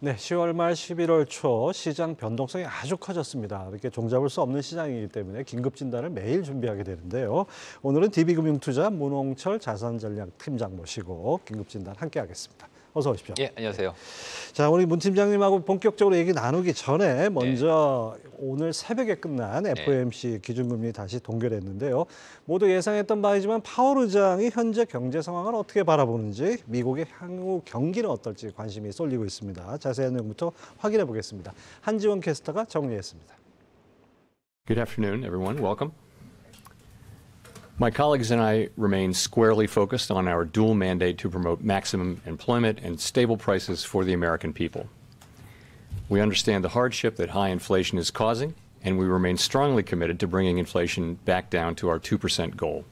네, 10월 말 11월 초 시장 변동성이 아주 커졌습니다. 이렇게 종잡을 수 없는 시장이기 때문에 긴급 진단을 매일 준비하게 되는데요. 오늘은 DB금융투자 문홍철 자산전략팀장 모시고 긴급 진단 함께 하겠습니다. 어서 오십시오. 예, 안녕하세요. 자, 우리 문 팀장님하고 본격적으로 얘기 나누기 전에 먼저 오늘 새벽에 끝난 FOMC 기준금리 다시 동결했는데요. 모두 예상했던 바이지만 파월 의장이 현재 경제 상황을 어떻게 바라보는지, 미국의 향후 경기는 어떨지 관심이 쏠리고 있습니다. 자세한 내용부터 확인해 보겠습니다. 한지원 캐스터가 정리했습니다. Good afternoon, everyone. Welcome. My colleagues and I remain squarely focused on our dual mandate to promote maximum employment and stable prices for the American people. We understand the hardship that high inflation is causing, and we remain strongly committed to bringing inflation back down to our 2% goal.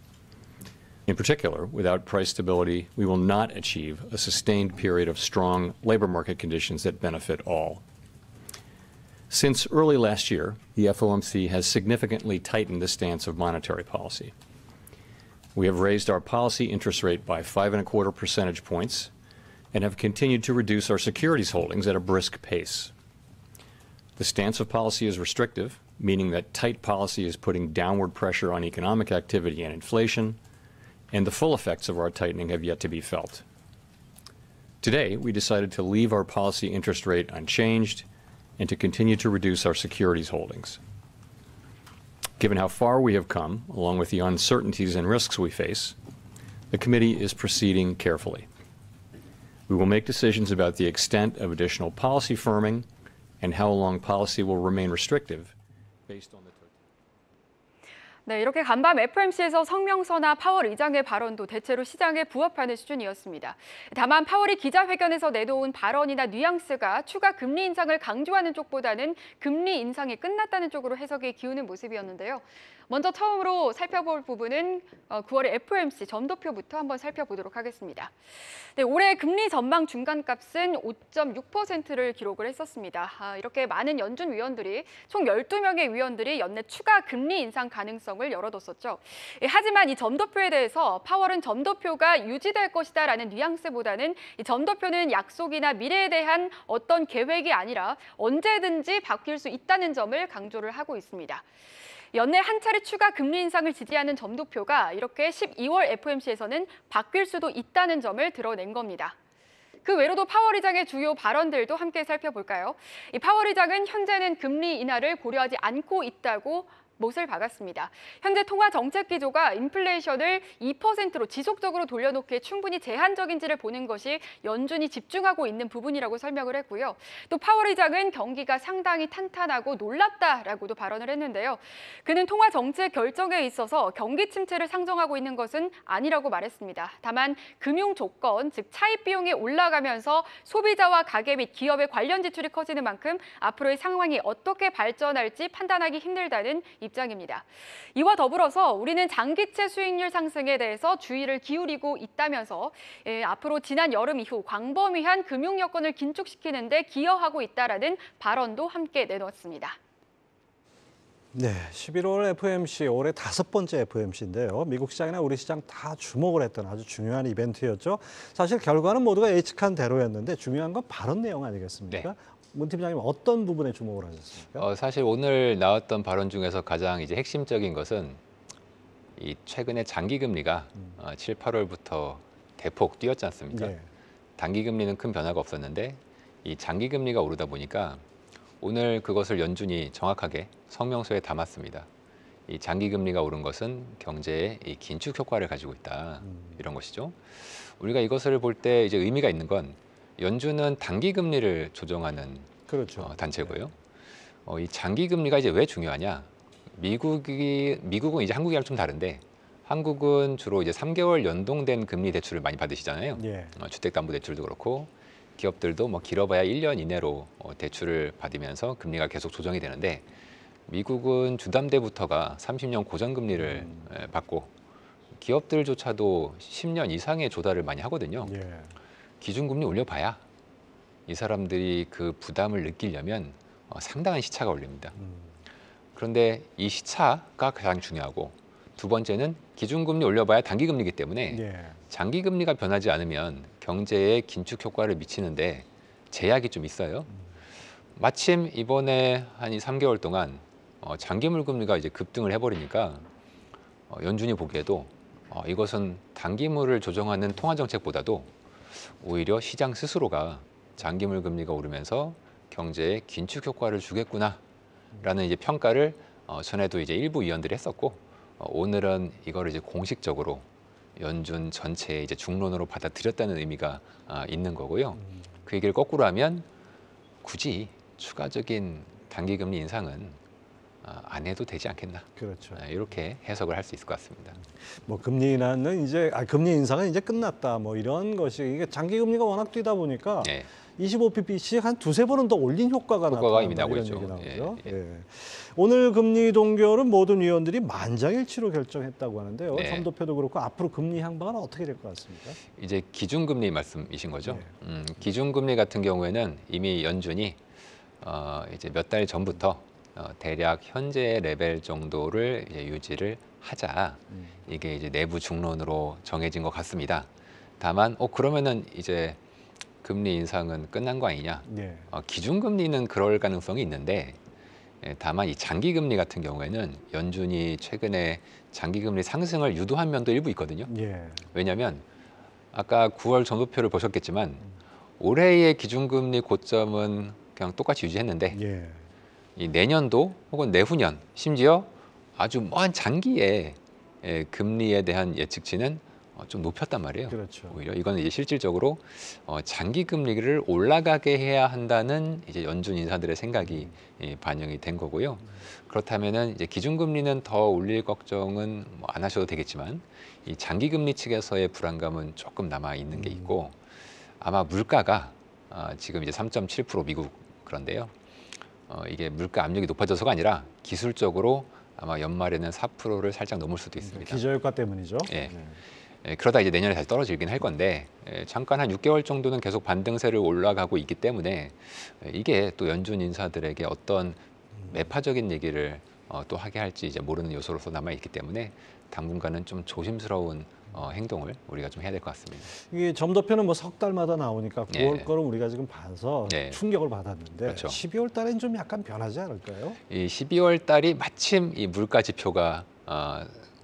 In particular, without price stability, we will not achieve a sustained period of strong labor market conditions that benefit all. Since early last year, the FOMC has significantly tightened the stance of monetary policy. We have raised our policy interest rate by 5.25 percentage points and have continued to reduce our securities holdings at a brisk pace. The stance of policy is restrictive, meaning that tight policy is putting downward pressure on economic activity and inflation, and the full effects of our tightening have yet to be felt. Today, we decided to leave our policy interest rate unchanged and to continue to reduce our securities holdings. Given how far we have come, along with the uncertainties and risks we face, the committee is proceeding carefully. We will make decisions about the extent of additional policy firming and how long policy will remain restrictive based on the 네, 이렇게 간밤 FOMC에서 성명서나 파월 의장의 발언도 대체로 시장에 부합하는 수준이었습니다. 다만 파월이 기자회견에서 내놓은 발언이나 뉘앙스가 추가 금리 인상을 강조하는 쪽보다는 금리 인상이 끝났다는 쪽으로 해석이 기우는 모습이었는데요. 먼저 처음으로 살펴볼 부분은 9월의 FOMC 점도표부터 한번 살펴보도록 하겠습니다. 네, 올해 금리 전망 중간값은 5.6%를 기록을 했었습니다. 이렇게 많은 연준 위원들이 총 12명의 위원들이 연내 추가 금리 인상 가능성을 열어뒀었죠. 하지만 이 점도표에 대해서 파월은 점도표가 유지될 것이다라는 뉘앙스보다는 이 점도표는 약속이나 미래에 대한 어떤 계획이 아니라 언제든지 바뀔 수 있다는 점을 강조를 하고 있습니다. 연내 한 차례 추가 금리 인상을 지지하는 점도표가 이렇게 12월 FOMC에서는 바뀔 수도 있다는 점을 드러낸 겁니다. 그 외로도 파월 의장의 주요 발언들도 함께 살펴볼까요? 이 파월 의장은 현재는 금리 인하를 고려하지 않고 있다고 못을 박았습니다. 현재 통화 정책 기조가 인플레이션을 2%로 지속적으로 돌려놓기에 충분히 제한적인지를 보는 것이 연준이 집중하고 있는 부분이라고 설명을 했고요. 또 파월 의장은 경기가 상당히 탄탄하고 놀랍다라고도 발언을 했는데요. 그는 통화 정책 결정에 있어서 경기 침체를 상정하고 있는 것은 아니라고 말했습니다. 다만 금융 조건, 즉 차입 비용이 올라가면서 소비자와 가계 및 기업의 관련 지출이 커지는 만큼 앞으로의 상황이 어떻게 발전할지 판단하기 힘들다는 입장입니다. 이와 더불어서 우리는 장기채 수익률 상승에 대해서 주의를 기울이고 있다면서 앞으로 지난 여름 이후 광범위한 금융 여건을 긴축시키는 데 기여하고 있다라는 발언도 함께 내놓았습니다. 네, 11월 FOMC 올해 5번째 FOMC인데요. 미국 시장이나 우리 시장 다 주목을 했던 아주 중요한 이벤트였죠. 사실 결과는 모두가 예측한 대로였는데 중요한 건 발언 내용 아니겠습니까? 네. 문 팀장님 어떤 부분에 주목을 하셨습니까? 사실 오늘 나왔던 발언 중에서 가장 핵심적인 것은 이 최근에 장기 금리가 7, 8월부터 대폭 뛰었지 않습니까? 네. 단기 금리는 큰 변화가 없었는데 이 장기 금리가 오르다 보니까 오늘 그것을 연준이 정확하게 성명서에 담았습니다. 이 장기 금리가 오른 것은 경제에 이 긴축 효과를 가지고 있다. 이런 것이죠. 우리가 이것을 볼 때 이제 의미가 있는 건 연준은 단기 금리를 조정하는 그렇죠. 단체고요. 이 장기 금리가 이제 왜 중요하냐? 미국은 이제 한국이랑 좀 다른데 한국은 주로 이제 3개월 연동된 금리 대출을 많이 받으시잖아요. 예. 주택담보대출도 그렇고 기업들도 뭐 길어봐야 1년 이내로 대출을 받으면서 금리가 계속 조정이 되는데 미국은 주담대부터가 30년 고정금리를 받고 기업들조차도 10년 이상의 조달을 많이 하거든요. 예. 기준금리 올려봐야 이 사람들이 그 부담을 느끼려면 상당한 시차가 걸립니다. 그런데 이 시차가 가장 중요하고 두 번째는 기준금리 올려봐야 단기금리이기 때문에 장기금리가 변하지 않으면 경제에 긴축 효과를 미치는데 제약이 좀 있어요. 마침 이번에 한 3개월 동안 장기물 금리가 이제 급등을 해버리니까 연준이 보기에도 이것은 단기물을 조정하는 통화 정책보다도 오히려 시장 스스로가 장기물 금리가 오르면서 경제에 긴축 효과를 주겠구나라는 이제 평가를 전에도 이제 일부 위원들이 했었고 오늘은 이거를 이제 공식적으로 연준 전체의 이제 중론으로 받아들였다는 의미가 있는 거고요. 그 얘기를 거꾸로 하면 굳이 추가적인 단기 금리 인상은 안 해도 되지 않겠나. 그렇죠. 이렇게 해석을 할 수 있을 것 같습니다. 뭐 금리 인하는 이제 금리 인상은 이제 끝났다. 뭐 이런 것이 이게 장기 금리가 워낙 뛰다 보니까 네. 25pp씩 한 두세 번은 더 올린 효과가 이미 나타난다 나오고 이런 있죠. 얘기 나오죠. 예, 예. 오늘 금리 동결은 모든 위원들이 만장일치로 결정했다고 하는데요. 네. 점도표도 그렇고 앞으로 금리 향방은 어떻게 될 것 같습니까? 이제 기준금리 말씀이신 거죠. 네. 기준금리 같은 경우에는 이미 연준이 이제 몇 달 전부터 대략 현재 레벨 정도를 이제 유지를 하자. 이게 이제 내부 중론으로 정해진 것 같습니다. 다만 그러면은 이제 금리 인상은 끝난 거 아니냐? 예. 기준금리는 그럴 가능성이 있는데 다만 이 장기금리 같은 경우에는 연준이 최근에 장기금리 상승을 유도한 면도 일부 있거든요. 예. 왜냐하면 아까 9월 전후표를 보셨겠지만 올해의 기준금리 고점은 그냥 똑같이 유지했는데 예. 이 내년도 혹은 내후년 심지어 아주 먼 장기의 금리에 대한 예측치는 좀 높였단 말이에요. 그렇죠. 오히려 이거는 이제 실질적으로 장기 금리를 올라가게 해야 한다는 이제 연준 인사들의 생각이 반영이 된 거고요. 그렇다면은 이제 기준금리는 더 올릴 걱정은 뭐 안 하셔도 되겠지만 이 장기 금리 측에서의 불안감은 조금 남아 있는 게 있고 아마 물가가 지금 이제 3.7% 미국 그런데요. 이게 물가 압력이 높아져서가 아니라 기술적으로 아마 연말에는 4%를 살짝 넘을 수도 있습니다. 기저효과 때문이죠. 예. 네. 그러다 이제 내년에 다시 떨어지긴 할 건데 잠깐 한 6개월 정도는 계속 반등세를 올라가고 있기 때문에 이게 또 연준 인사들에게 어떤 매파적인 얘기를 또 하게 할지 이제 모르는 요소로서 남아 있기 때문에 당분간은 좀 조심스러운 행동을 우리가 좀 해야 될 것 같습니다. 이게 점도표는 뭐 석 달마다 나오니까 9월 예. 거를 우리가 지금 봐서 예. 충격을 받았는데 그렇죠. 12월 달엔 좀 약간 변하지 않을까요? 이 12월 달이 마침 이 물가 지표가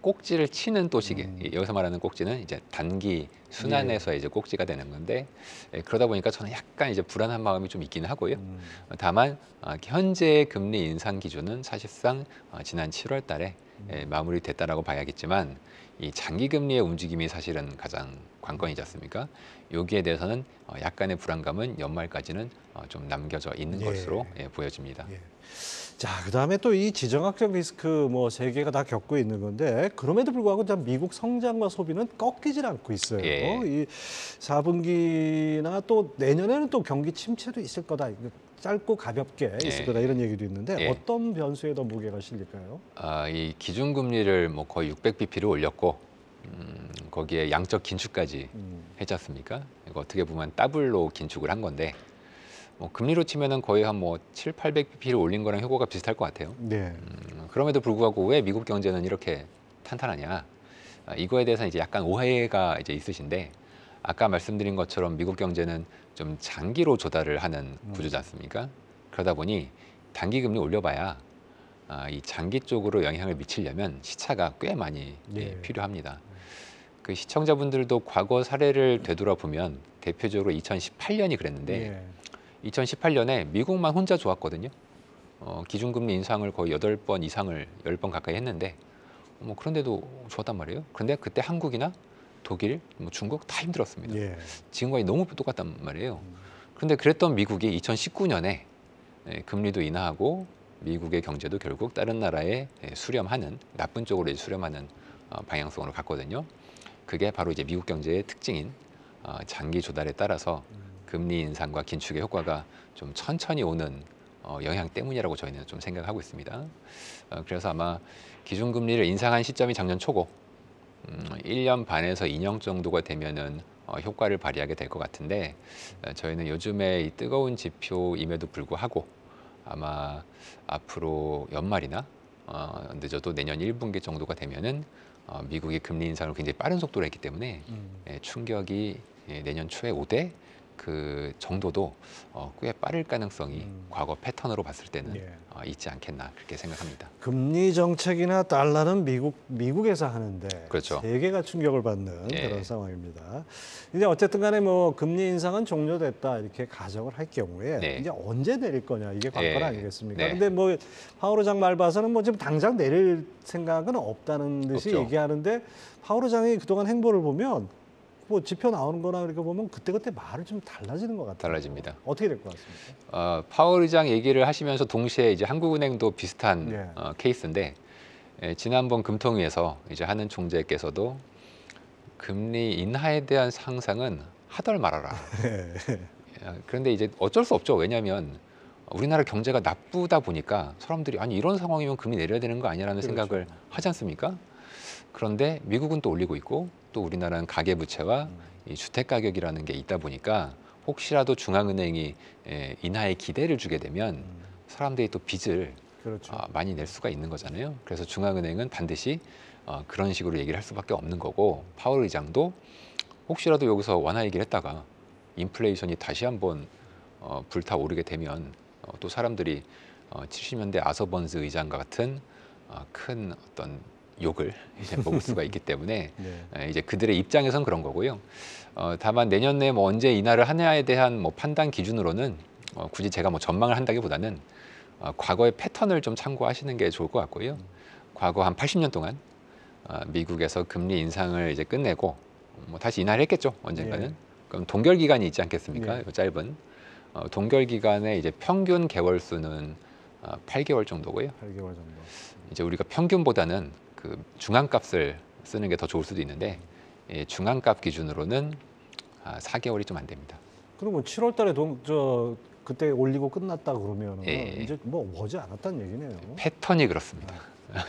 꼭지를 치는 또 시기. 여기서 말하는 꼭지는 이제 단기 순환에서 이제 꼭지가 되는 건데 그러다 보니까 저는 약간 이제 불안한 마음이 좀 있기는 하고요. 다만 현재의 금리 인상 기준은 사실상 지난 7월 달에 마무리됐다라고 봐야겠지만 이 장기 금리의 움직임이 사실은 가장 관건이지 않습니까? 여기에 대해서는 약간의 불안감은 연말까지는 좀 남겨져 있는 예. 것으로 보여집니다. 예. 자, 그다음에 또 이 지정학적 리스크 뭐 세계가 다 겪고 있는 건데 그럼에도 불구하고 미국 성장과 소비는 꺾이질 않고 있어요. 예. 이 4분기나 또 내년에는 또 경기 침체도 있을 거다. 짧고 가볍게 있을 예. 거다 이런 얘기도 있는데 예. 어떤 변수에 더 무게가 실릴까요? 이 기준금리를 뭐 거의 600bp를 올렸고 거기에 양적 긴축까지 했지 않습니까? 이거 어떻게 보면 더블로 긴축을 한 건데 뭐 금리로 치면은 거의 한 뭐 7, 800bp를 올린 거랑 효과가 비슷할 것 같아요. 네. 그럼에도 불구하고 왜 미국 경제는 이렇게 탄탄하냐? 이거에 대해서 이제 약간 오해가 이제 있으신데 아까 말씀드린 것처럼 미국 경제는 좀 장기로 조달을 하는 구조지 않습니까? 그러다 보니 단기 금리 올려봐야 이 장기 쪽으로 영향을 미치려면 시차가 꽤 많이 예. 필요합니다. 그 시청자분들도 과거 사례를 되돌아보면 대표적으로 2018년이 그랬는데 예. 2018년에 미국만 혼자 좋았거든요. 기준금리 인상을 거의 8번 이상을 10번 가까이 했는데 뭐 그런데도 좋았단 말이에요. 그런데 그때 한국이나 독일, 뭐 중국 다 힘들었습니다. 예. 지금과 너무 똑같단 말이에요. 그런데 그랬던 미국이 2019년에 금리도 인하하고 미국의 경제도 결국 다른 나라에 수렴하는 나쁜 쪽으로 수렴하는 방향성으로 갔거든요. 그게 바로 이제 미국 경제의 특징인 장기 조달에 따라서 금리 인상과 긴축의 효과가 좀 천천히 오는 영향 때문이라고 저희는 좀 생각하고 있습니다. 그래서 아마 기준금리를 인상한 시점이 작년 초고 1년 반에서 2년 정도가 되면은 효과를 발휘하게 될 것 같은데 저희는 요즘에 이 뜨거운 지표임에도 불구하고 아마 앞으로 연말이나 늦어도 내년 1분기 정도가 되면은 미국이 금리 인상을 굉장히 빠른 속도로 했기 때문에 충격이 내년 초에 오되 그 정도도 꽤 빠를 가능성이 과거 패턴으로 봤을 때는 예. 있지 않겠나 그렇게 생각합니다. 금리 정책이나 달러는 미국에서 하는데 그렇죠. 세계가 충격을 받는 예. 그런 상황입니다. 이제 어쨌든 간에 뭐 금리 인상은 종료됐다 이렇게 가정을 할 경우에 네. 이제 언제 내릴 거냐 이게 관건 예. 아니겠습니까? 네. 근데 뭐 파월 의장 말 봐서는 뭐 지금 당장 내릴 생각은 없다는 듯이 없죠. 얘기하는데 파월 의장이 그동안 행보를 보면 뭐 지표 나오는 거나 이렇게 보면 그때그때 말을 좀 달라지는 것 같아요. 달라집니다. 어떻게 될 것 같습니까? 파월 의장 얘기를 하시면서 동시에 이제 한국은행도 비슷한 예. 케이스인데 지난번 금통위에서 이제 하는 총재께서도 금리 인하에 대한 상상은 하덜 말아라. 그런데 이제 어쩔 수 없죠. 왜냐하면 우리나라 경제가 나쁘다 보니까 사람들이 아니 이런 상황이면 금리 내려야 되는 거 아니야라는 그렇죠. 생각을 하지 않습니까? 그런데 미국은 또 올리고 있고 또 우리나라는 가계부채와 이 주택가격이라는 게 있다 보니까 혹시라도 중앙은행이 인하에 기대를 주게 되면 사람들이 또 빚을 그렇죠. 많이 낼 수가 있는 거잖아요. 그래서 중앙은행은 반드시 그런 식으로 얘기를 할 수밖에 없는 거고 파월 의장도 혹시라도 여기서 완화 얘기를 했다가 인플레이션이 다시 한번 불타오르게 되면 또 사람들이 70년대 아서번즈 의장과 같은 큰 어떤 욕을 이제 먹을 수가 있기 때문에 네. 이제 그들의 입장에선 그런 거고요. 다만 내년에 뭐 언제 인하를 하냐에 대한 뭐 판단 기준으로는 굳이 제가 뭐 전망을 한다기보다는 과거의 패턴을 좀 참고하시는 게 좋을 것 같고요. 과거 한 80년 동안 미국에서 금리 인상을 이제 끝내고 뭐 다시 인하를 했겠죠 언젠가는. 예. 그럼 동결 기간이 있지 않겠습니까? 예. 그 짧은 동결 기간의 이제 평균 개월 수는 8개월 정도고요. 8개월 정도. 이제 우리가 평균보다는 그 중앙값을 쓰는 게 더 좋을 수도 있는데 중앙값 기준으로는 4개월이 좀 안 됩니다. 그리고 7월 달에 그때 올리고 끝났다 그러면 예. 이제 뭐 오지 않았다는 얘기네요. 패턴이 그렇습니다.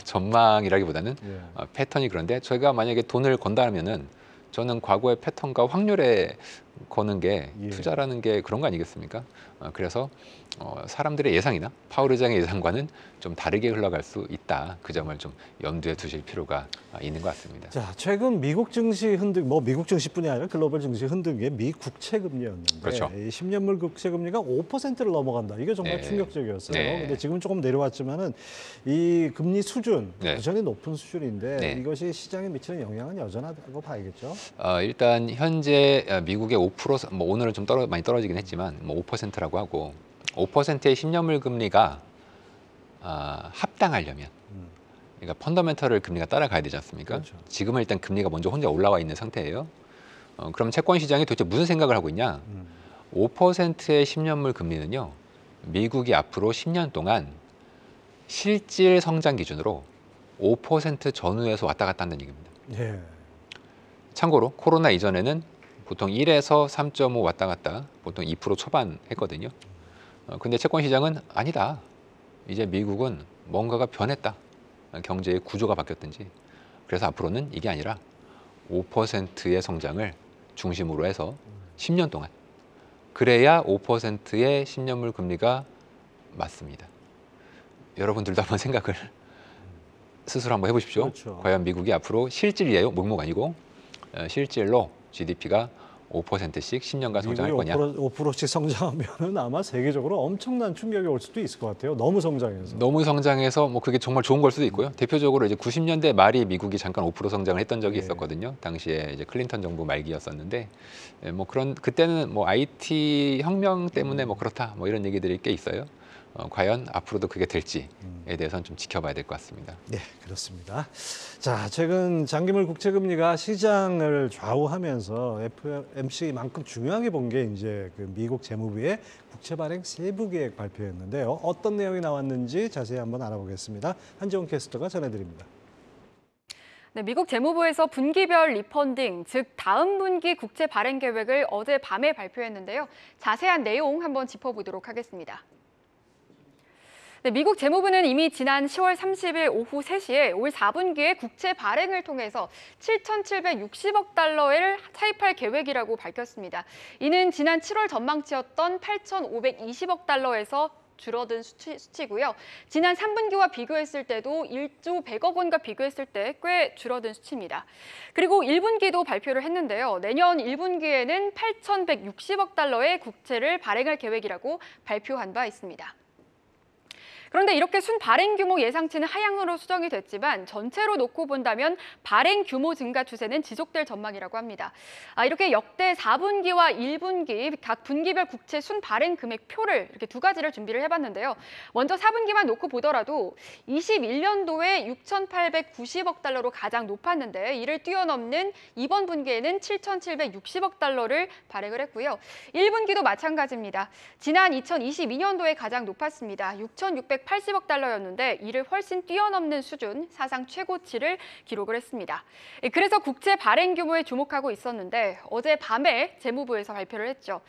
전망이라기보다는 예. 패턴이 그런데 저희가 만약에 돈을 건다면은 저는 과거의 패턴과 확률에 거는 게 예. 투자라는 게 그런 거 아니겠습니까? 그래서 사람들의 예상이나 파월 의장의 예상과는 좀 다르게 흘러갈 수 있다. 그 점을 좀 염두에 두실 필요가 있는 것 같습니다. 자, 최근 미국 증시 뭐 미국 증시뿐이 아니라 글로벌 증시 흔든 게 미 국채 금리였는데 그렇죠. 이 10년물 국채 금리가 5%를 넘어간다. 이게 정말 네. 충격적이었어요. 네. 근데 지금 조금 내려왔지만은 이 금리 수준 네. 여전히 높은 수준인데 네. 이것이 시장에 미치는 영향은 여전하다고 봐야겠죠. 일단 현재 미국의 5%, 뭐 오늘은 좀 많이 떨어지긴 했지만 뭐 5%라고 하고 5%의 10년물 금리가 합당하려면 그러니까 펀더멘털을 금리가 따라가야 되지 않습니까? 그렇죠. 지금은 일단 금리가 먼저 혼자 올라와 있는 상태예요. 그럼 채권 시장이 도대체 무슨 생각을 하고 있냐? 5%의 10년물 금리는요. 미국이 앞으로 10년 동안 실질 성장 기준으로 5% 전후에서 왔다 갔다 한다는 얘기입니다. 예. 참고로 코로나 이전에는 보통 1에서 3.5 왔다 갔다 보통 2% 초반 했거든요. 근데 채권 시장은 아니다. 이제 미국은 뭔가가 변했다. 경제의 구조가 바뀌었든지. 그래서 앞으로는 이게 아니라 5%의 성장을 중심으로 해서 10년 동안. 그래야 5%의 10년물 금리가 맞습니다. 여러분들도 한번 생각을 스스로 한번 해보십시오. 그렇죠. 과연 미국이 앞으로 실질이에요. 목목 아니고 실질로 GDP가 5%씩 10년간 성장할 거냐? 5%씩 성장하면은 아마 세계적으로 엄청난 충격이 올 수도 있을 것 같아요. 너무 성장해서. 너무 성장해서 뭐 그게 정말 좋은 걸 수도 있고요. 대표적으로 이제 90년대 말이 미국이 잠깐 5% 성장을 했던 적이 예. 있었거든요. 당시에 이제 클린턴 정부 말기였었는데 뭐 그런 그때는 뭐 IT 혁명 때문에 뭐 그렇다 뭐 이런 얘기들이 꽤 있어요. 과연 앞으로도 그게 될지에 대해서는 좀 지켜봐야 될 것 같습니다. 네, 그렇습니다. 자, 최근 장기물 국채 금리가 시장을 좌우하면서 FOMC만큼 중요하게 본 게 이제 그 미국 재무부의 국채 발행 세부 계획 발표였는데요. 어떤 내용이 나왔는지 자세히 한번 알아보겠습니다. 한지원 캐스터가 전해드립니다. 네, 미국 재무부에서 분기별 리펀딩, 즉 다음 분기 국채 발행 계획을 어제 밤에 발표했는데요. 자세한 내용 한번 짚어보도록 하겠습니다. 네, 미국 재무부는 이미 지난 10월 30일 오후 3시에 올 4분기에 국채 발행을 통해서 7,760억 달러를 차입할 계획이라고 밝혔습니다. 이는 지난 7월 전망치였던 8,520억 달러에서 줄어든 수치고요. 지난 3분기와 비교했을 때도 1조 100억 원과 비교했을 때 꽤 줄어든 수치입니다. 그리고 1분기도 발표를 했는데요. 내년 1분기에는 8,160억 달러의 국채를 발행할 계획이라고 발표한 바 있습니다. 그런데 이렇게 순 발행 규모 예상치는 하향으로 수정이 됐지만 전체로 놓고 본다면 발행 규모 증가 추세는 지속될 전망이라고 합니다. 이렇게 역대 4분기와 1분기 각 분기별 국채 순 발행 금액표를 이렇게 두 가지를 준비를 해봤는데요. 먼저 4분기만 놓고 보더라도 21년도에 6,890억 달러로 가장 높았는데 이를 뛰어넘는 이번 분기에는 7,760억 달러를 발행을 했고요. 1분기도 마찬가지입니다. 지난 2022년도에 가장 높았습니다. 6,680억 달러였는데 이를 훨씬 뛰어넘는 수준, 사상 최고치를 기록을 했습니다. 그래서 국채 발행 규모에 주목하고 있었는데 어젯밤에 재무부에서 발표를 했죠.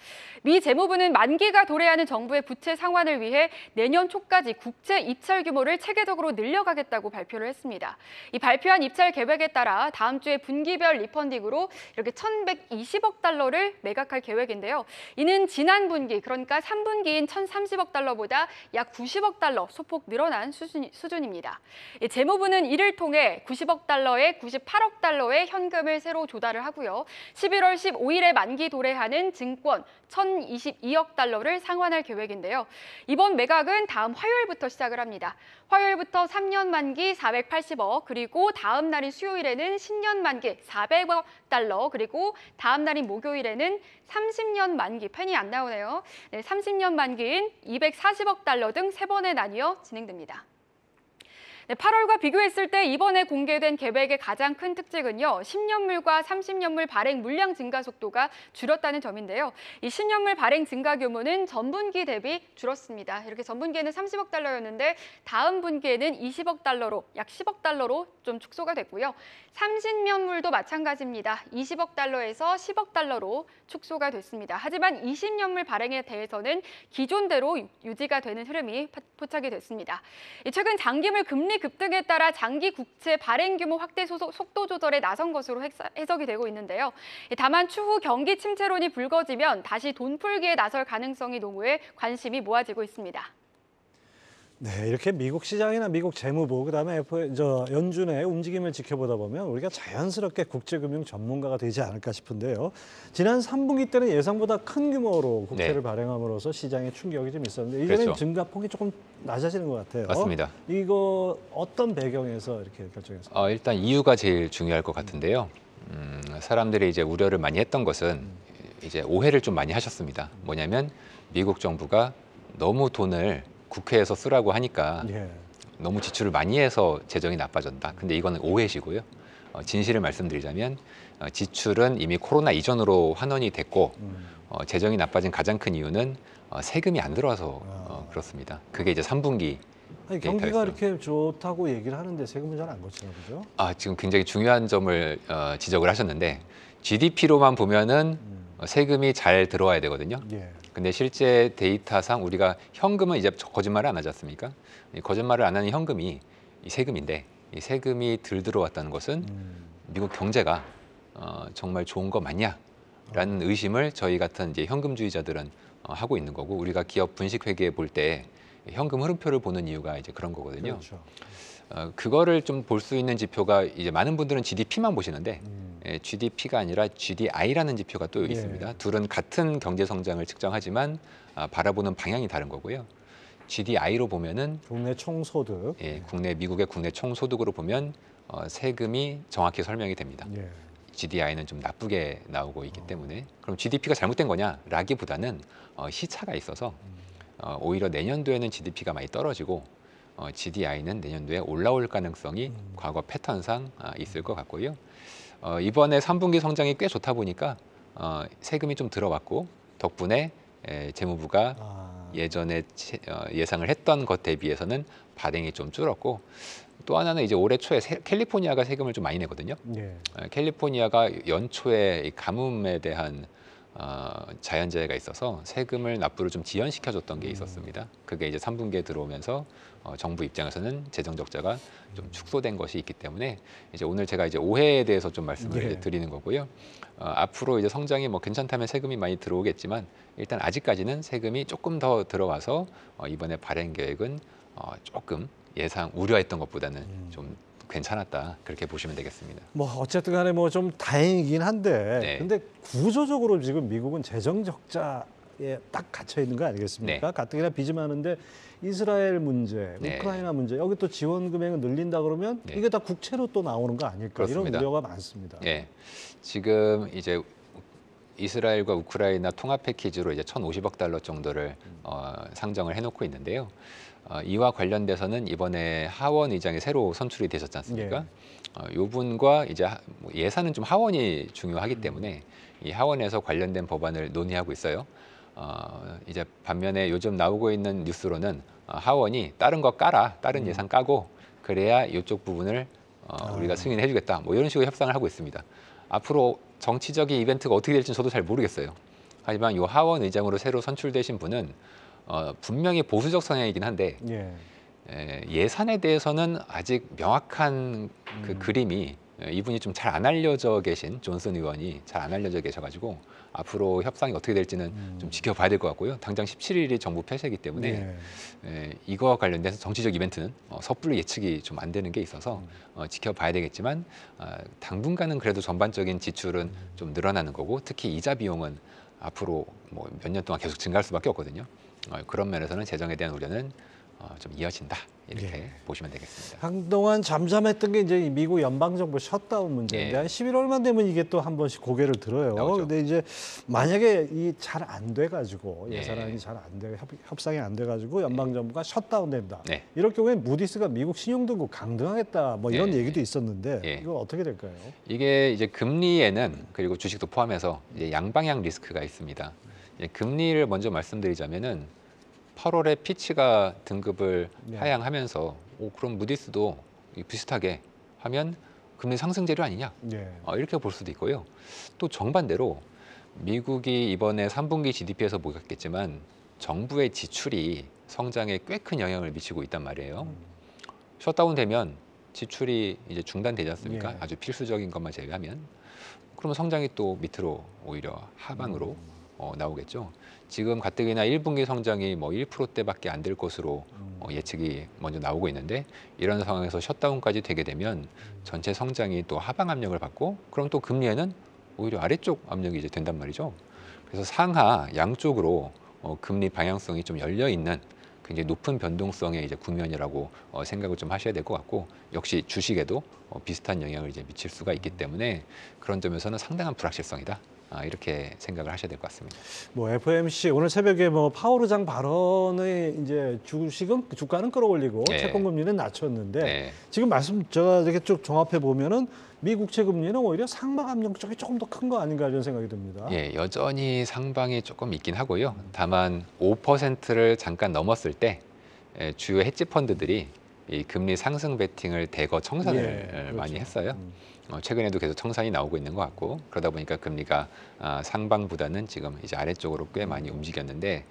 미 재무부는 만기가 도래하는 정부의 부채 상환을 위해 내년 초까지 국채 입찰 규모를 체계적으로 늘려가겠다고 발표를 했습니다. 이 발표한 입찰 계획에 따라 다음 주에 분기별 리펀딩으로 이렇게 1,120억 달러를 매각할 계획인데요. 이는 지난 분기, 그러니까 3분기인 1,030억 달러보다 약 90억 달러 소폭 늘어난 수준입니다. 재무부는 이를 통해 90억 달러에 98억 달러의 현금을 새로 조달을 하고요. 11월 15일에 만기 도래하는 증권 1,022억 달러를 상환할 계획인데요. 이번 매각은 다음 화요일부터 시작을 합니다. 화요일부터 3년 만기 480억, 그리고 다음 날인 수요일에는 10년 만기 400억 달러, 그리고 다음 날인 목요일에는 30년 만기, 펜이 안 나오네요. 30년 만기인 240억 달러 등 3번에 나뉘어 진행됩니다. 8월과 비교했을 때 이번에 공개된 계획의 가장 큰 특징은요. 10년물과 30년물 발행 물량 증가 속도가 줄었다는 점인데요. 이 10년물 발행 증가 규모는 전분기 대비 줄었습니다. 이렇게 전분기에는 30억 달러였는데 다음 분기에는 20억 달러로, 약 10억 달러로 좀 축소가 됐고요. 30년물도 마찬가지입니다. 20억 달러에서 10억 달러로 축소가 됐습니다. 하지만 20년물 발행에 대해서는 기존대로 유지가 되는 흐름이 포착이 됐습니다. 최근 장기물 금리 급등에 따라 장기 국채 발행 규모 확대 속도 조절에 나선 것으로 해석이 되고 있는데요. 다만 추후 경기 침체론이 불거지면 다시 돈 풀기에 나설 가능성이 노무에 관심이 모아지고 있습니다. 네, 이렇게 미국 시장이나 미국 재무부, 그다음에 연준의 움직임을 지켜보다 보면 우리가 자연스럽게 국제금융 전문가가 되지 않을까 싶은데요. 지난 3분기 때는 예상보다 큰 규모로 국채를 발행함으로써 시장에 충격이 좀 있었는데 이제는 그렇죠. 증가폭이 조금 낮아지는 것 같아요. 맞습니다. 이거 어떤 배경에서 이렇게 결정했습니까? 일단 이유가 제일 중요할 것 같은데요. 사람들이 이제 우려를 많이 했던 것은 이제 오해를 좀 많이 하셨습니다. 뭐냐면 미국 정부가 너무 돈을 국회에서 쓰라고 하니까 너무 지출을 많이 해서 재정이 나빠졌다. 근데 이거는 오해시고요. 진실을 말씀드리자면 지출은 이미 코로나 이전으로 환원이 됐고 재정이 나빠진 가장 큰 이유는 세금이 안 들어와서 그렇습니다. 그게 이제 3분기 아니, 경기가 이렇게 좋다고 얘기를 하는데 세금을 잘 안 걷히나 보죠? 지금 굉장히 중요한 점을 지적을 하셨는데 GDP로만 보면은 세금이 잘 들어와야 되거든요. 근데 실제 데이터상 우리가 현금은 이제 거짓말을 안 하지 않습니까? 거짓말을 안 하는 현금이 이 세금인데 이 세금이 덜 들어왔다는 것은 미국 경제가 정말 좋은 거 맞냐라는 의심을 저희 같은 이제 현금주의자들은 하고 있는 거고 우리가 기업 분식회계 볼 때 현금 흐름표를 보는 이유가 이제 그런 거거든요. 그렇죠. 그거를 좀 볼 수 있는 지표가 이제 많은 분들은 GDP만 보시는데 GDP가 아니라 GDI라는 지표가 또 있습니다. 둘은 같은 경제 성장을 측정하지만 바라보는 방향이 다른 거고요. GDI로 보면은 국내 총소득. 국내 미국의 국내 총소득으로 보면 세금이 정확히 설명이 됩니다. GDI는 좀 나쁘게 나오고 있기 때문에 그럼 GDP가 잘못된 거냐라기보다는 시차가 있어서 오히려 내년도에는 GDP가 많이 떨어지고 GDI는 내년도에 올라올 가능성이 과거 패턴상 있을 것 같고요. 이번에 3분기 성장이 꽤 좋다 보니까 세금이 좀 들어왔고 덕분에 재무부가 예전에 예상을 했던 것 대비해서는 발행이 좀 줄었고 또 하나는 이제 올해 초에 캘리포니아가 세금을 좀 많이 내거든요. 캘리포니아가 연초에 이 가뭄에 대한 자연재해가 있어서 세금을 납부를 좀 지연시켜줬던 게 있었습니다. 그게 이제 3분기에 들어오면서 정부 입장에서는 재정 적자가 좀 축소된 것이 있기 때문에 이제 오늘 제가 이제 올해에 대해서 좀 말씀을 이제 드리는 거고요. 앞으로 이제 성장이 뭐 괜찮다면 세금이 많이 들어오겠지만 일단 아직까지는 세금이 조금 더 들어와서 이번에 발행 계획은 조금 예상 우려했던 것보다는 좀 괜찮았다 그렇게 보시면 되겠습니다. 뭐 어쨌든 간에 뭐 좀 다행이긴 한데 네. 근데 구조적으로 지금 미국은 재정 적자에 딱 갇혀 있는 거 아니겠습니까? 네. 가뜩이나 빚이 많은데 이스라엘 문제, 네. 우크라이나 문제 여기 또 지원 금액을 늘린다 그러면 네. 이게 다 국채로 또 나오는 거 아닐까 그렇습니다. 이런 우려가 많습니다. 예, 지금 이제 이스라엘과 우크라이나 통합 패키지로 이제 1,050억 달러 정도를 상정을 해놓고 있는데요. 이와 관련돼서는 이번에 하원 의장이 새로 선출이 되셨지 않습니까? 요 분과 이제 예산은 좀 하원이 중요하기 때문에 이 하원에서 관련된 법안을 논의하고 있어요. 이제 반면에 요즘 나오고 있는 뉴스로는 하원이 다른 거 깔아, 다른 예산 까고 그래야 이쪽 부분을 우리가 승인해 주겠다. 뭐 이런 식으로 협상을 하고 있습니다. 앞으로 정치적인 이벤트가 어떻게 될지는 저도 잘 모르겠어요. 하지만 이 하원 의장으로 새로 선출되신 분은 분명히 보수적 성향이긴 한데 예산에 대해서는 아직 명확한 그 그림이 이분이 좀 잘 안 알려져 계신 존슨 의원이 잘 안 알려져 계셔가지고 앞으로 협상이 어떻게 될지는 좀 지켜봐야 될 것 같고요. 당장 17일이 정부 폐쇄이기 때문에 이거와 관련돼서 정치적 이벤트는 섣불리 예측이 좀 안 되는 게 있어서 지켜봐야 되겠지만 당분간은 그래도 전반적인 지출은 좀 늘어나는 거고 특히 이자 비용은 앞으로 뭐 몇 년 동안 계속 증가할 수밖에 없거든요. 그런 면에서는 재정에 대한 우려는 좀 이어진다 이렇게 보시면 되겠습니다. 한동안 잠잠했던 게 이제 미국 연방정부 셧다운 문제인데 한 11월만 되면 이게 또 한 번씩 고개를 들어요. 나오죠. 근데 이제 만약에 이 잘 안 돼가지고 예. 예산안이 잘 안 돼, 협상이 안 돼가지고 연방정부가 셧다운된다. 네. 이럴 경우엔 무디스가 미국 신용등급 강등하겠다. 뭐 이런 얘기도 있었는데 예. 이거 어떻게 될까요? 이게 이제 금리에는 그리고 주식도 포함해서 이제 양방향 리스크가 있습니다. 이제 금리를 먼저 말씀드리자면은 8월에 피치가 등급을 하향하면서 그럼 무디스도 비슷하게 하면 금리 상승 재료 아니냐 이렇게 볼 수도 있고요. 또 정반대로 미국이 이번에 3분기 GDP에서 보였겠지만 정부의 지출이 성장에 꽤 큰 영향을 미치고 있단 말이에요. 셧다운 되면 지출이 이제 중단되지 않습니까? 아주 필수적인 것만 제외하면 그러면 성장이 또 밑으로 오히려 하방으로 나오겠죠. 지금 가뜩이나 1분기 성장이 뭐 1%대밖에 안 될 것으로 예측이 먼저 나오고 있는데 이런 상황에서 셧다운까지 되게 되면 전체 성장이 또 하방 압력을 받고 그럼 또 금리에는 오히려 아래쪽 압력이 이제 된단 말이죠. 그래서 상하 양쪽으로 금리 방향성이 좀 열려 있는 굉장히 높은 변동성의 이제 국면이라고 생각을 좀 하셔야 될 것 같고 역시 주식에도 비슷한 영향을 이제 미칠 수가 있기 때문에 그런 점에서는 상당한 불확실성이다. 이렇게 생각을 하셔야 될 것 같습니다. 뭐 FOMC 오늘 새벽에 뭐 파월 의장 발언에 이제 주가는 끌어올리고 채권 금리는 낮췄는데 지금 말씀 제가 이렇게 쭉 종합해 보면은 미국채 금리는 오히려 상방 압력 쪽이 조금 더 큰 거 아닌가 이런 생각이 듭니다. 예, 여전히 상방이 조금 있긴 하고요. 다만 5%를 잠깐 넘었을 때 주요 헤지 펀드들이 이 금리 상승 베팅을 대거 청산을 많이 했어요. 최근에도 계속 청산이 나오고 있는 것 같고 그러다 보니까 금리가 상방보다는 지금 이제 아래쪽으로 꽤 많이 움직였는데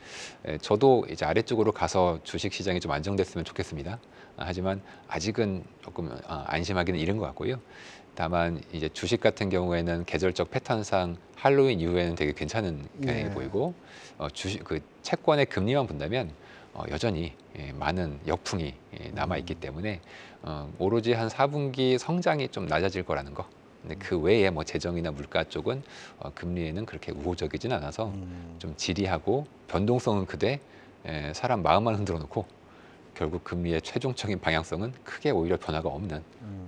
저도 이제 아래쪽으로 가서 주식 시장이 좀 안정됐으면 좋겠습니다. 하지만 아직은 조금 안심하기는 이른 것 같고요. 다만 이제 주식 같은 경우에는 계절적 패턴상 할로윈 이후에는 되게 괜찮은 경향이 보이고 주식 그 채권의 금리만 본다면 여전히 많은 역풍이 남아 있기 때문에 오로지 한 4분기 성장이 좀 낮아질 거라는 거. 근데 그 외에 뭐 재정이나 물가 쪽은 금리에는 그렇게 우호적이진 않아서 좀 지리하고 변동성은 크되 사람 마음만 흔들어 놓고 결국 금리의 최종적인 방향성은 크게 오히려 변화가 없는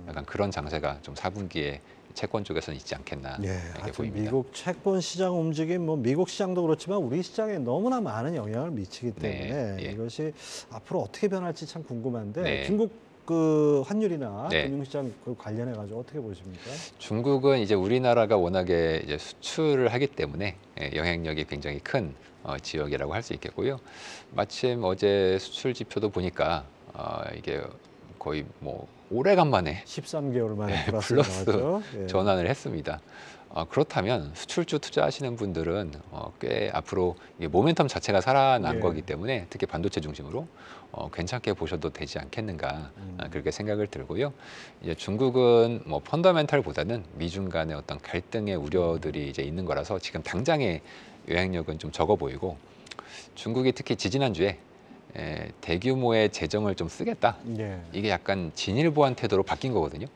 약간 그런 장세가 좀 4분기에 채권 쪽에서는 있지 않겠나 이렇게 보입니다. 미국 채권 시장 움직임, 뭐 미국 시장도 그렇지만 우리 시장에 너무나 많은 영향을 미치기 때문에 이것이 앞으로 어떻게 변할지 참 궁금한데 중국 그 환율이나 금융시장 그 관련해 가지고 어떻게 보십니까? 중국은 이제 우리나라가 워낙에 이제 수출을 하기 때문에 영향력이 굉장히 큰 지역이라고 할 수 있겠고요. 마침 어제 수출 지표도 보니까 이게 거의 뭐 오래간만에 13개월 만에 플러스 전환을 했습니다. 그렇다면 수출주 투자하시는 분들은 꽤 앞으로 이게 모멘텀 자체가 살아난 예. 거기 때문에 특히 반도체 중심으로 괜찮게 보셔도 되지 않겠는가 그렇게 생각을 들고요. 이제 중국은 뭐 펀더멘탈보다는 미중 간의 어떤 갈등의 우려들이 이제 있는 거라서 지금 당장의 영향력은 좀 적어 보이고 중국이 특히 지지난주에 대규모의 재정을 좀 쓰겠다. 예. 이게 약간 진일보한 태도로 바뀐 거거든요.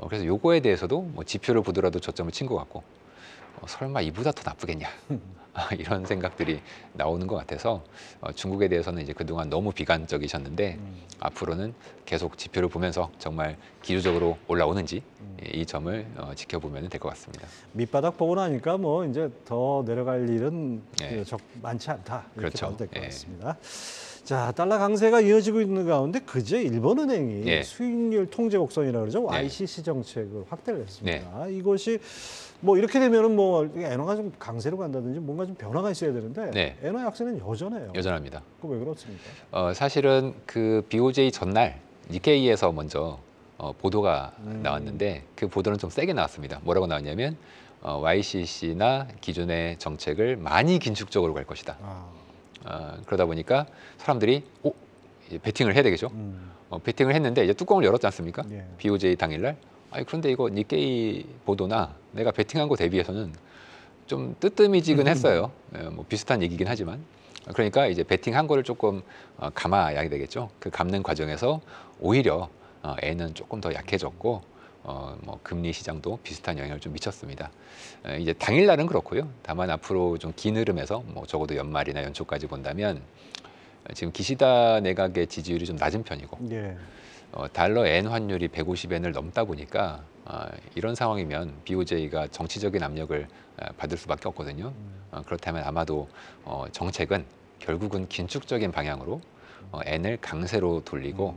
그래서 요거에 대해서도 뭐 지표를 보더라도 저점을 친 것 같고 설마 이보다 더 나쁘겠냐 이런 생각들이 나오는 것 같아서 중국에 대해서는 이제 그동안 너무 비관적이셨는데 앞으로는 계속 지표를 보면서 정말 기술적으로 올라오는지 이 점을 지켜보면 될 것 같습니다. 밑바닥 보고 나니까 뭐 이제 더 내려갈 일은 예. 많지 않다 이렇게 그렇죠. 봐도 될 것 예. 같습니다. 자, 달러 강세가 이어지고 있는 가운데 그제 일본은행이 예. 수익률 통제 곡선이라고 그러죠. 네. YCC 정책을 확대를 했습니다. 이것이 뭐 이렇게 되면은 뭐 엔화가 좀 강세로 간다든지 뭔가 좀 변화가 있어야 되는데 네. 엔화 약세는 여전해요. 여전합니다. 그거 왜 그렇습니까? 사실은 그 BOJ 전날 니케이에서 먼저 보도가 나왔는데 그 보도는 좀 세게 나왔습니다. 뭐라고 나왔냐면 YCC나 기존의 정책을 많이 긴축적으로 갈 것이다. 그러다 보니까 사람들이 이제 베팅을 해야 되겠죠. 베팅을 했는데 이제 뚜껑을 열었지 않습니까? 예. BOJ 당일날. 그런데 이거 니케이 보도나 내가 베팅한 거 대비해서는 좀 뜨뜻미지근했어요. 뭐 비슷한 얘기긴 하지만. 그러니까 이제 베팅한 거를 조금 감아야 되겠죠. 그 감는 과정에서 오히려 엔은 조금 더 약해졌고 뭐 금리 시장도 비슷한 영향을 좀 미쳤습니다. 이제 당일날은 그렇고요. 다만 앞으로 좀 긴 흐름에서 뭐 적어도 연말이나 연초까지 본다면 지금 기시다 내각의 지지율이 좀 낮은 편이고 예. 달러 엔 환율이 150엔을 넘다 보니까 이런 상황이면 BOJ가 정치적인 압력을 받을 수밖에 없거든요. 그렇다면 아마도 정책은 결국은 긴축적인 방향으로 엔을 강세로 돌리고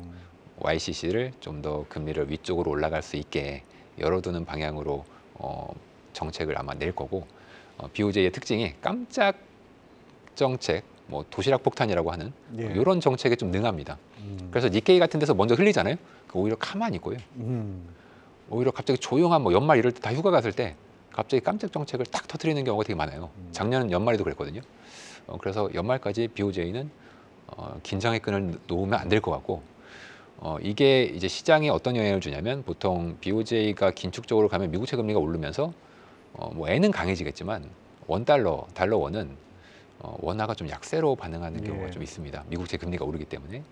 YCC를 좀 더 금리를 위쪽으로 올라갈 수 있게 열어두는 방향으로 정책을 아마 낼 거고 BOJ의 특징이 깜짝 정책, 뭐 도시락 폭탄이라고 하는 예. 이런 정책에 좀 능합니다. 그래서 니케이 같은 데서 먼저 흘리잖아요. 오히려 가만히 있고요. 오히려 갑자기 조용한 뭐 연말 이럴 때 다 휴가 갔을 때 갑자기 깜짝 정책을 딱 터뜨리는 경우가 되게 많아요. 작년 연말에도 그랬거든요. 그래서 연말까지 BOJ는 긴장의 끈을 놓으면 안 될 것 같고 이게 이제 시장에 어떤 영향을 주냐면 보통 BOJ가 긴축적으로 가면 미국채 금리가 오르면서 뭐 엔은 강해지겠지만 달러 원은 원화가 좀 약세로 반응하는 경우가 예. 좀 있습니다. 미국채 금리가 오르기 때문에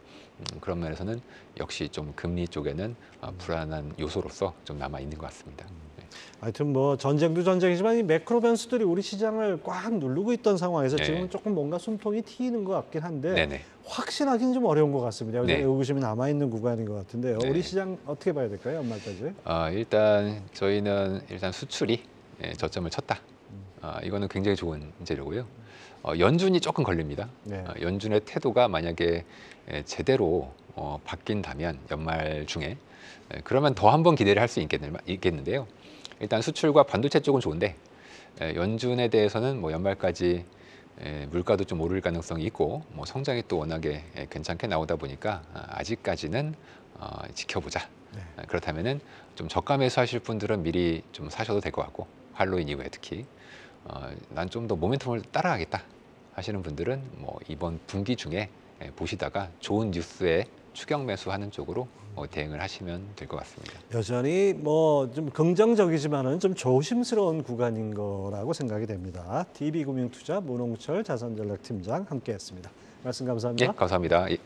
그런 면에서는 역시 좀 금리 쪽에는 불안한 요소로서 좀 남아 있는 것 같습니다. 네. 하여튼 뭐 전쟁도 전쟁이지만 이 매크로 변수들이 우리 시장을 꽉 누르고 있던 상황에서 네. 지금은 조금 뭔가 숨통이 트이는 것 같긴 한데 네네. 확신하기는 좀 어려운 것 같습니다. 여전히 네. 의구심이 남아 있는 구간인 것 같은데요. 네. 우리 시장 어떻게 봐야 될까요, 연말까지? 일단 저희는 수출이 저점을 쳤다. 이거는 굉장히 좋은 재료고요. 연준이 조금 걸립니다. 네. 연준의 태도가 만약에 제대로 바뀐다면 연말 중에 그러면 더 한 번 기대를 할 수 있겠는데요. 일단 수출과 반도체 쪽은 좋은데 연준에 대해서는 뭐 연말까지 물가도 좀 오를 가능성이 있고 뭐 성장이 또 워낙에 괜찮게 나오다 보니까 아직까지는 지켜보자. 그렇다면은 좀 저가 매수하실 분들은 미리 좀 사셔도 될 것 같고 할로윈 이후에 특히 난 좀 더 모멘텀을 따라가겠다 하시는 분들은 뭐 이번 분기 중에 보시다가 좋은 뉴스에 추격 매수하는 쪽으로 대응을 하시면 될 것 같습니다. 여전히 뭐 좀 긍정적이지만은 좀 조심스러운 구간인 거라고 생각이 됩니다. DB금융투자 문홍철 자산전략팀장 함께했습니다. 말씀 감사합니다. 예, 감사합니다. 예.